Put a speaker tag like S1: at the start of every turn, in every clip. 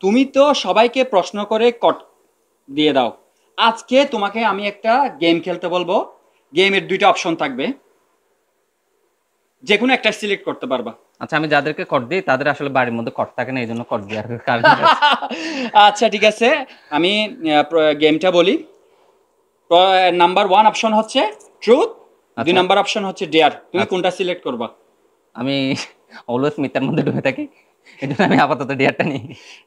S1: তুমি তো সবাইকে প্রশ্ন করে কট দিয়ে দাও। আজকে তোমাকে আমি একটা গেম খেলতে বলবো। গেমের দুইটা অপশন থাকবে, যে কোনো একটা সিলেক্ট করতে পারবা।
S2: আচ্ছা, আমি যাদেরকে কট দিই তাদের আসলে বাড়ির মধ্যে কট থাকে না, এই জন্য কট দিই আর কার।
S1: আচ্ছা ঠিক আছে, আমি গেমটা বলি। নাম্বার ওয়ান অপশন হচ্ছে ট্রুথ, দুই
S2: আচ্ছা,
S1: নাম্বার অপশন হচ্ছে ডেয়ার। তুমি
S2: আচ্ছা,
S1: কোনটা সিলেক্ট করবা?
S2: আমি অলওয়েজ মিথ্যার মধ্যে ডুবে থাকি, এই জন্য আমি আপাতত ডিয়ারটা নিই।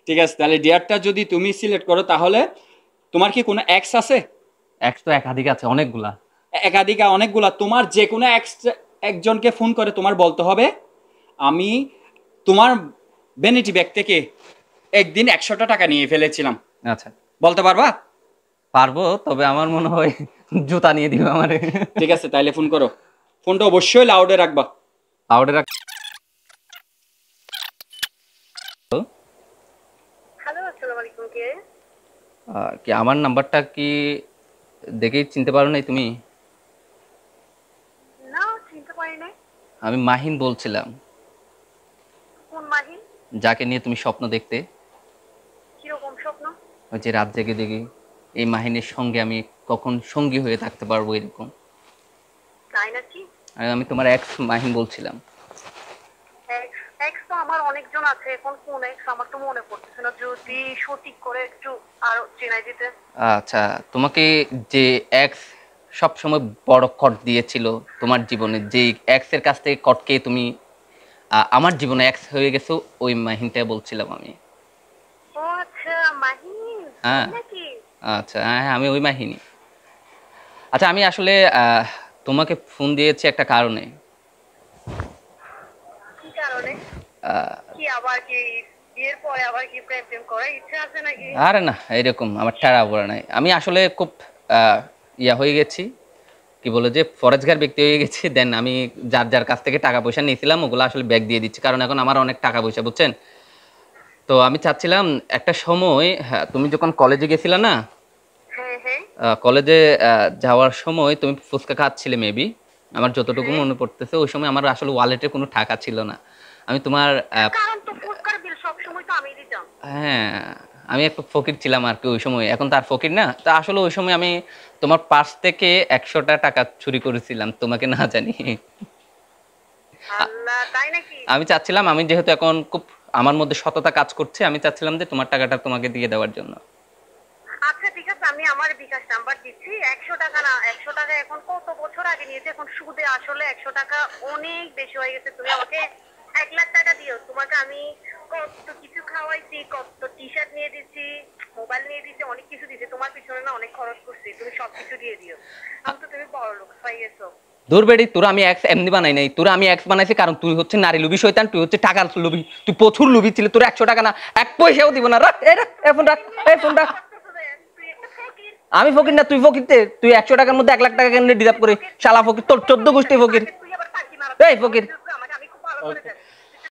S1: ঠিক আছে, তাহলে ডেয়ারটা যদি তুমি সিলেক্ট করো, তাহলে তোমার কি কোনো এক্স আছে?
S2: এক্স তো একাধিক আছে, অনেকগুলা।
S1: একাধিক অনেকগুলা। তোমার যে কোনো এক্স একজনকে ফোন করে তোমার বলতে হবে, আমি তোমার ভ্যানিটি ব্যাগ থেকে একদিন 100টা টাকা নিয়ে ফেলেছিলাম।
S2: আচ্ছা,
S1: বলতে পারবা?
S2: পারবো, তবে আমার মনে হয় জুতা নিয়ে দিবে আমারে।
S1: ঠিক আছে, তাইলে ফোন করো। ফোনটা অবশ্যই লাউডে রাখবা।
S2: আউটের
S3: হ্যালো, আসসালামু আলাইকুম। কে?
S2: কি আমার নাম্বারটা কি দেখেই চিনতে পারো নাই তুমি?
S3: না, চিনতে পারি নাই।
S2: আমি মাহিন বলছিলাম,
S3: কোন মাহিন?
S2: যাকে নিয়ে তুমি স্বপ্ন দেখতে।
S3: কিরকম স্বপ্ন?
S2: ওই যে রাত জেগে দেখি এই মাহিনের সঙ্গে আমি কখন সঙ্গী হয়ে থাকতে পারবো, এরকম।
S3: তাই নাকি?
S2: আর আমি তোমার এক্স মাহিন বলছিলাম।
S3: এক্স? এক্স তো আমার অনেকজন আছে, এখন কোন এক্স আমার তো মনে পড়তেছে না। যদি সঠিক করে একটু আরো চেনাই দিতে।
S2: আচ্ছা, তোমাকে যে এক্স সব সময় বড় কট দিয়েছিল তোমার জীবনে, যে এক্স এর কাছ থেকে কট খেয়ে তুমি আমার জীবনে এক্স হয়ে গেছো, ওই মাহিনটা বলছিলাম আমি।
S3: ও আচ্ছা, মাহিন
S2: হ্যাঁ,
S3: তুমি নাকি?
S2: আচ্ছা, হ্যাঁ, হ্যাঁ, আমি ওই মাহিনী। আচ্ছা, আমি আসলে তোমাকে ফোন দিয়েছি একটা কারণে।
S3: কি কারণে?
S2: আহ,
S3: কি আবার কি বিয়ের পরে আবার কি প্রেম প্রেম করার ইচ্ছা আছে নাকি?
S2: আরে না, এরকম আমার টেরা পড়া নাই। আমি আসলে খুব আহ, ইয়া হয়ে গেছি, কি বলে যে ফরেজগার ব্যক্তি হয়ে গেছি। দেন আমি যার যার কাছ থেকে টাকা পয়সা নিয়েছিলাম ওগুলো আসলে ব্যাক দিয়ে দিচ্ছি, কারণ এখন আমার অনেক টাকা পয়সা, বুঝছেন। তো আমি চাচ্ছিলাম একটা সময়, হ্যাঁ, তুমি যখন কলেজে গেছিলা না,
S3: হ্যাঁ হ্যাঁ
S2: কলেজে যাওয়ার সময় তুমি ফুচকা খাচ্ছিলে মেবি, আমার যতটুকু
S3: হ্যাঁ।
S2: মনে পড়তেছে। ওই সময় আমার আসলে ওয়ালেটে কোনো টাকা ছিল না। আমি তোমার
S3: কারণ তো ফুচকার বিল সব সময় তো আমি দিতাম।
S2: হ্যাঁ, আমি একটু ফকির ছিলাম আর কি ওই সময়, এখন তার ফকির না। তা আসলে ওই সময় আমি তোমার পার্স থেকে 100টা টাকা চুরি করেছিলাম, তোমাকে না জানি। আ-
S3: আল্লাহ, তাই নাকি?
S2: আমি চাচ্ছিলাম, আমি যেহেতু এখন খুব আমার মধ্যে সততা কাজ করছে, আমি চাচ্ছিলাম যে তোমার টাকাটা তোমাকে দিয়ে দেওয়ার জন্য।
S3: আচ্ছা ঠিক আছে, আমি আমার বিকাশ নাম্বার দিচ্ছি। 100 টাকা না, 100 টাকা এখন কত বছর আগে নিয়েছে, এখন সুদে আসলে 100 টাকা অনেক বেশি হয়ে গেছে। তুমি আমাকে 1 লাখ টাকা দিও। তোমাকে আমি কত কিছু খাওয়াইছি, কত টি শার্ট নিয়ে দিচ্ছি, মোবাইল নিয়ে দিচ্ছি, অনেক কিছু দিচ্ছি। তোমার পিছনে না অনেক খরচ করছি, তুমি সবকিছু দিয়ে দিও। আমি তো তুমি বড় লোক হয়ে গেছো।
S2: দূর বেড়ি, তোরা আমি এক্স এমনি বানাই নাই, তোরা আমি এক্স বানাইছি কারণ তুই হচ্ছে নারী লুবি শয়তান, তুই হচ্ছে টাকার লুবি, তুই প্রচুর লুবি ছিল। তোর 100 টাকা না, 1 পয়সাও দিব না। রাখ, এই রাখ, এই ফোন রাখ, এই ফোন রাখ।
S3: তুই একটা ফকির।
S2: আমি ফকির না, তুই ফকির তে। তুই 100 টাকার মধ্যে 1 লাখ টাকা কেন ডিজার্ভ করে? শালা ফকির, তোর 14 গোষ্ঠী ফকির।
S3: তুই আবার পাখি মারা।
S2: এই ফকির।
S3: আমাকে আমি খুব ভালো করে জানি।